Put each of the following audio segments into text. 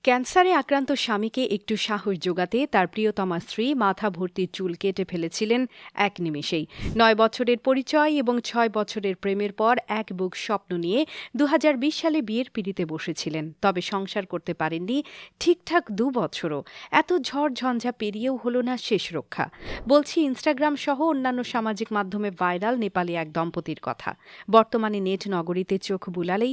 ক্যান্সারে আক্রান্ত স্বামীকে একটু সাহস জোগাতে তার প্রিয়তমা স্ত্রী মাথা ভর্তি চুল কেটে ফেলেছিলেন এক নিমেষেই। ৯ বছরের পরিচয় এবং ৬ বছরের প্রেমের পর এক বুক স্বপ্ন নিয়ে ২০২০ সালে বিয়ের পিঁড়িতে বসেছিলেন। তবে সংসার করতে পারেননি ঠিকঠাক ২ বছরও। এত ঝড় ঝঞ্ঝা পেরিয়েও হলো না শেষ রক্ষা। বলছি ইনস্টাগ্রাম সহ অন্যান্য সামাজিক মাধ্যমে ভাইরাল নেপালি এক দম্পতির কথা। বর্তমানে নেট নগরীতে চোখ বুলালেই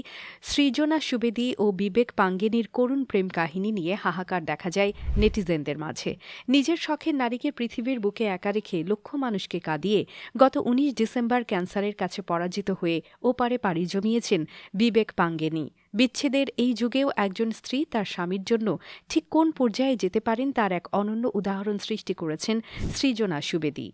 সৃজনা সুবেদী ও বিবেক পাঙ্গেনির করুণ প্রেম কাহিনী নিয়ে হাহাকার দেখা যায় নেটিজেনদের মাঝে। নিজের শখের নারীকে পৃথিবীর বুকে একা রেখে লক্ষ মানুষকে কাঁদিয়ে গত ১৯ ডিসেম্বর ক্যান্সারের কাছে পরাজিত হয়ে ওপারে পাড়ি জমিয়েছেন বিবেক পাঙ্গেনি। বিচ্ছেদের এই যুগেও একজন স্ত্রী তার স্বামীর জন্য ঠিক কোন পর্যায়ে যেতে পারেন তার এক অনন্য উদাহরণ সৃষ্টি করেছেন সৃজনা সুবেদী।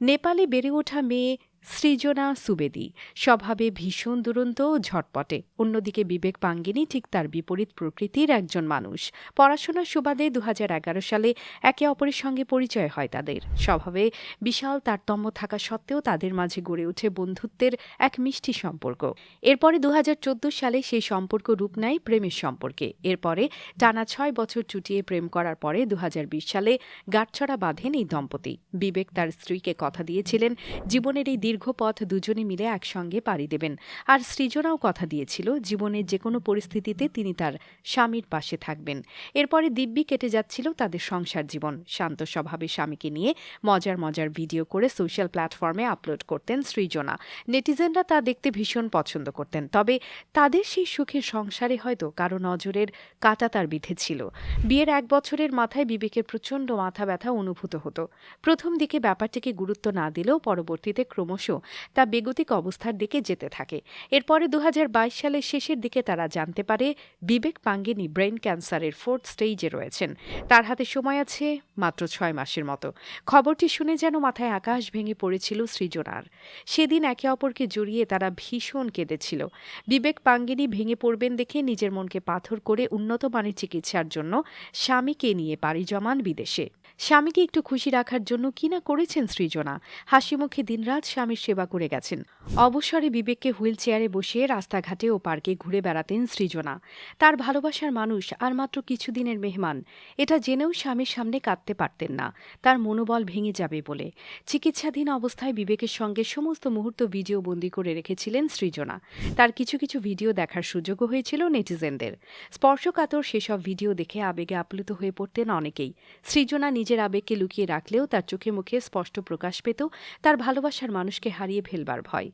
নেপালে বেড়ে ওঠা মেয়ে সৃজনা সুবেদী স্বভাবে ভীষণ দুরন্ত ও ঝটপটে। অন্যদিকে বিবেক পাঙ্গেনি ঠিক তার বিপরীত প্রকৃতির একজন মানুষ। পড়াশোনার সুবাদে ২০১১ সালে একে অপরের সঙ্গে পরিচয় হয় তাদের। স্বভাবে বিশাল তারতম্য থাকা সত্ত্বেও তাদের মাঝে গড়ে ওঠে বন্ধুত্বের এক মিষ্টি সম্পর্ক। এরপরে ২০১৪ সালে সেই সম্পর্ক রূপ নেয় প্রেমের সম্পর্কে। এরপরে টানা ৬ বছর চুটিয়ে প্রেম করার পরে ২০২০ সালে গাঁটছড়া বাঁধেন এই দম্পতি। বিবেক তার স্ত্রীকে কথা দিয়েছিলেন জীবনের এই দীর্ঘ পথ দুজনে মিলে একসঙ্গে পাড়ি দেবেন। আর সৃজনাও কথা দিয়েছিল জীবনের যে কোনো পরিস্থিতিতে তিনি তার স্বামীর পাশে থাকবেন। এরপরে দিব্যি কেটে যাচ্ছিল তাদের সংসার জীবন। শান্ত স্বভাবের স্বামীকে নিয়ে মজার মজার ভিডিও করে সোশ্যাল প্ল্যাটফর্মে আপলোড করতেন সৃজনা। নেটিজেনরা তা দেখতে ভীষণ পছন্দ করতেন। তবে তাদের সেই সুখের সংসারে হয়তো কারো নজরের কাঁটা তার বিঁধেছিল। বিয়ের ১ বছরের মাথায় বিবেকের প্রচণ্ড মাথা ব্যথা অনুভূত হতো। প্রথম দিকে ব্যাপারটিকে গুরুত্ব না দিলেও পরবর্তীতে ক্রমশ তা বেগতিক অবস্থার দিকে যেতে থাকে। এরপরে ২০২২ সালের শেষের দিকে তারা জানতে পারে বিবেক পাঙ্গেনি ব্রেন ক্যান্সারের 4th স্টেজে রয়েছেন। তার হাতে সময় আছে মাত্র ৬ মাসের মতো। খবরটি শুনে যেন মাথায় আকাশ ভেঙে পড়েছিল সৃজনার। সেদিন একে অপরকে জড়িয়ে তারা ভীষণ কেঁদেছিল। বিবেক পাঙ্গেনি ভেঙে পড়বেন দেখে নিজের মনকে পাথর করে উন্নত মানের চিকিৎসার জন্য স্বামীকে নিয়ে পাড়ি জমান বিদেশে। স্বামীকে একটু খুশি রাখার জন্য কিনা করেছেন সৃজনা। হাসিমুখে দিনরাত স্বামীর সেবা করে গেছেন। অবসরে বিবেককে হুইল চেয়ারে বসিয়ে রাস্তাঘাটে ও পার্কে ঘুরে বেড়াতেন সৃজনা। তার ভালোবাসার মানুষ আর মাত্র কিছুদিনের মেহমান, এটা জেনেও স্বামীর সামনে কাঁদতে পারতেন না, তার মনোবল ভেঙে যাবে বলে। চিকিৎসাধীন অবস্থায় বিবেকের সঙ্গে সমস্ত মুহূর্ত ভিডিও বন্দী করে রেখেছিলেন সৃজনা। তার কিছু কিছু ভিডিও দেখার সুযোগও হয়েছিল নেটিজেনদের। স্পর্শকাতর সেসব ভিডিও দেখে আবেগে আপ্লুত হয়ে পড়তেন অনেকেই। সৃজনা নিজের আবেগকে লুকিয়ে রাখলেও তার চোখে মুখে স্পষ্ট প্রকাশ পেত তার ভালোবাসার মানুষকে হারিয়ে ফেলবার ভয়।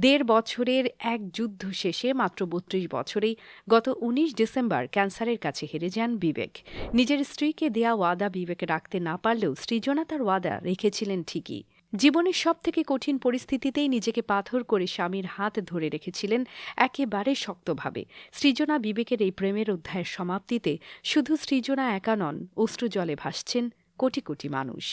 ১.৫ বছরের এক যুদ্ধ শেষে মাত্র ৩২ বছরেই গত ১৯ ডিসেম্বর ক্যান্সারের কাছে হেরে যান বিবেক। নিজের স্ত্রীকে দেয়া ওয়াদা বিবেক রাখতে না পারলেও সৃজনা তার ওয়াদা রেখেছিলেন ঠিকই। জীবনের সবথেকে কঠিন পরিস্থিতিতেই নিজেকে পাথর করে স্বামীর হাত ধরে রেখেছিলেন একেবারে শক্তভাবে। সৃজনা বিবেকের এই প্রেমের অধ্যায়ের সমাপ্তিতে শুধু সৃজনা একা নন, অশ্রুজলে ভাসছেন কোটি কোটি মানুষ।